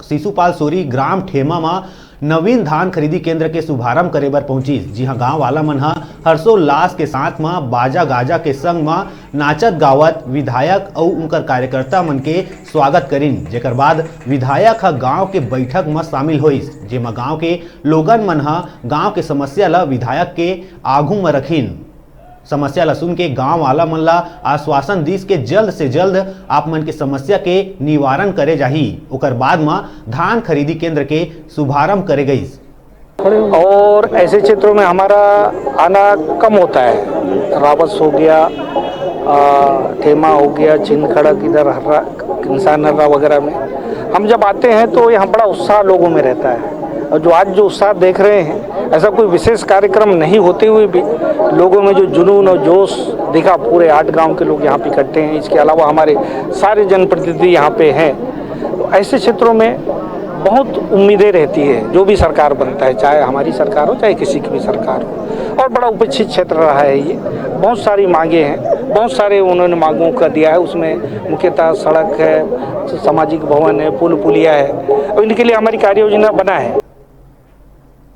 Shishupal sorry ग्राम ठेमा में नवीन धान खरीदी केंद्र के शुभारंभ करे बर पहुंचिस। जी हां, गांव वाला मन हर्षोल्लास के साथ में बाजा गाजा के संग में नाचत गावत विधायक और उनकर कार्यकर्ता मन के स्वागत करिन। जेकर बाद विधायक गांव के बैठक में शामिल होइस, जेमा गांव के लोगन मन गांव के समस्या ला विधायक के आगू में रखिन। समस्या ला सुन के गांव वाला मन ला आश्वासन दिस के जल्द से जल्द आप मन के समस्या के निवारण करे जाही। ओकर बाद में धान खरीदी केंद्र के शुभारंभ करे गई। और ऐसे क्षेत्रों में हमारा आना कम होता है। रावस हो गया, ठेमा हो गया, चिंदखड़क, इधर इंसान नर्रा वगैरह में हम जब आते हैं तो यहाँ बड़ा उत्साह लोगों में रहता है। और जो आज जो उत्साह देख रहे हैं, ऐसा कोई विशेष कार्यक्रम नहीं होते हुए भी लोगों में जो जुनून और जोश दिखा, पूरे 8 गांव के लोग यहाँ पे इकट्ठे हैं। इसके अलावा हमारे सारे जनप्रतिनिधि यहाँ पे हैं। तो ऐसे क्षेत्रों में बहुत उम्मीदें रहती है, जो भी सरकार बनता है, चाहे हमारी सरकार हो चाहे किसी की भी सरकार हो। और बड़ा उपेक्षित क्षेत्र रहा है ये। बहुत सारी मांगे हैं, बहुत सारे उन्होंने मांगों का दिया है। उसमें मुख्यतः सड़क है, सामाजिक भवन है, पुल पुलिया है, और इनके लिए हमारी कार्य योजना बना है।